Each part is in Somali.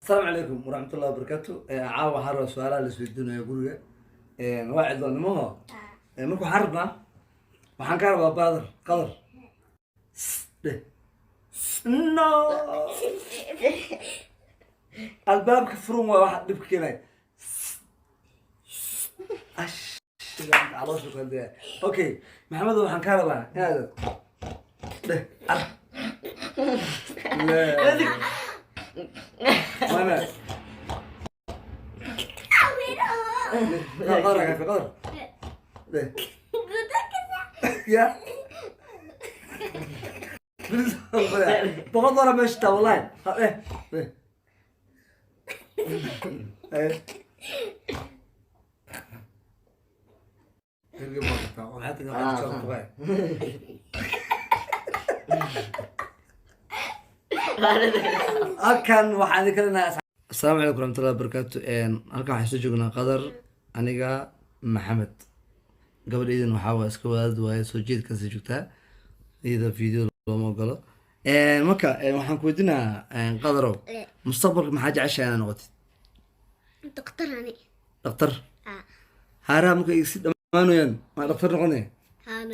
السلام عليكم ورحمة الله وبركاته. عاوة حرة سؤالها اللي سويدونا يا قولي واحد ظن مو مركو حربنا وحنكار بادر قدر نو الباب كفرون واحد دبك كذا اش على شو كان اوكي محمد وحنكار بقى هذا لا وانا قدر كيف قدر ليه يا بغض انا مشتا والله ايه ايه ايه أكن وحنا كلنا السلام عليكم ورحمة الله وبركاته. halkan waxaan soo joognaa qadar aniga maxamed gabadheedan waxaa iska wadaad waaye soo jeedkaasi joogtaa iyada video looma ogolo marka waxaan ku weydiinaa qadarow mustaqbalka maxaa jeceshahay inaad noqotid dhaqtar haaraa marka si dhammaanayaan ma dhaqtar noqonay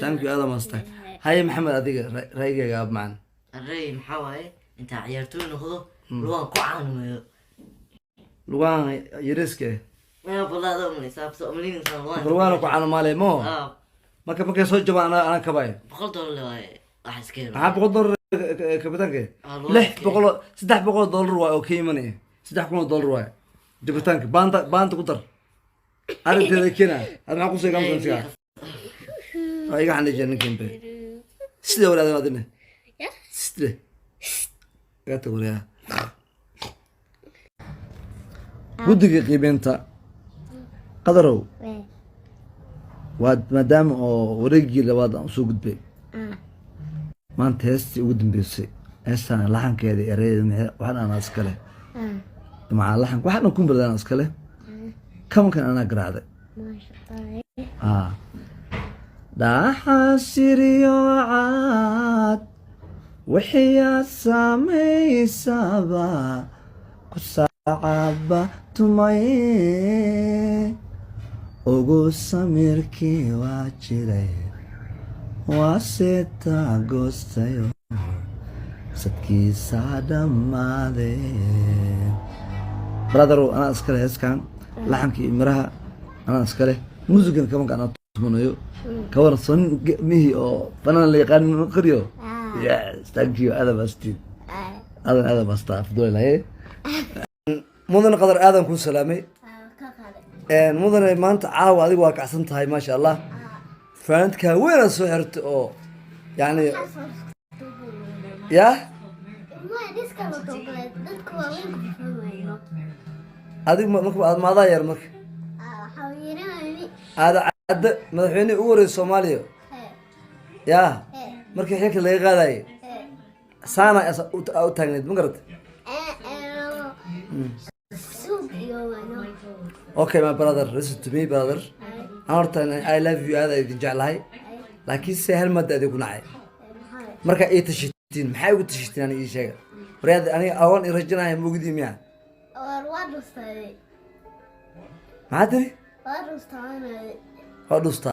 thank you aad maastay haye maxamed adiga raygaaga ab macaan الري محاوي انت عيرتوي نخذه لوان كوعان lugaan yariiska ما والله هذا من حساب سو مليون انسان والله lugaan ku caano maalay mo marka soo jabaan ana kabay بقول دور اللي راح يسكر maxaa $100 kabitaanka $300 waa oo ka imanaya $300 waa jabitaanka baanta ku dar arrinteeda kina aad maxaa ku soo gaamsanaysaa ay gacan leeyahay kinbe sida walaadana adina sida gata walaha guddiga qiimeynta qadarow waa maadaama oo wareegii labaad aan soo gudbay maanta heestii ugu dambeysay heestaan laxankeeda ereyadeeda waxaan anaa iskale macaa laxanka waxaan dhan ku baradaan iskale kabankan anaa garaacday dhaxasiriyo caad wixiyaa samaysaba ku saacaba tumaye ugu samirkii waa jiray waa seeta goostayo sadkiisaa dhammaade brother anaa iskale heeskan laxankii miraha anaa iskale muusigan kabanka anaa tumanayo kawar son mihi oo fanaan la yaqaan qariyo yes thank you adan basta afdoolaye mudan qadar aadan ku salaamay mudan maanta caawa adigu waa kacsan tahay maasha allah faanadka weyn soo xirtay oo yani ya adigu marka aad maadaa yar marka aada cadda madaxweyne ugu horeeyay Soomaaliya ya markii xilka laga qaaday saana u taagneed ma garat okay my brother listen to me brother I love you aada idin jeclahay laakiin se hal mad aad ku nacay marka ay tashitiin maxay ugu tashitiin aniga sheega wariyaad aniga awan i rajanahay mugdi miya waa tiri waa dhustaa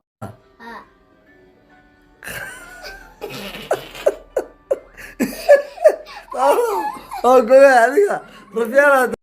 oh goya adiga rafiyaana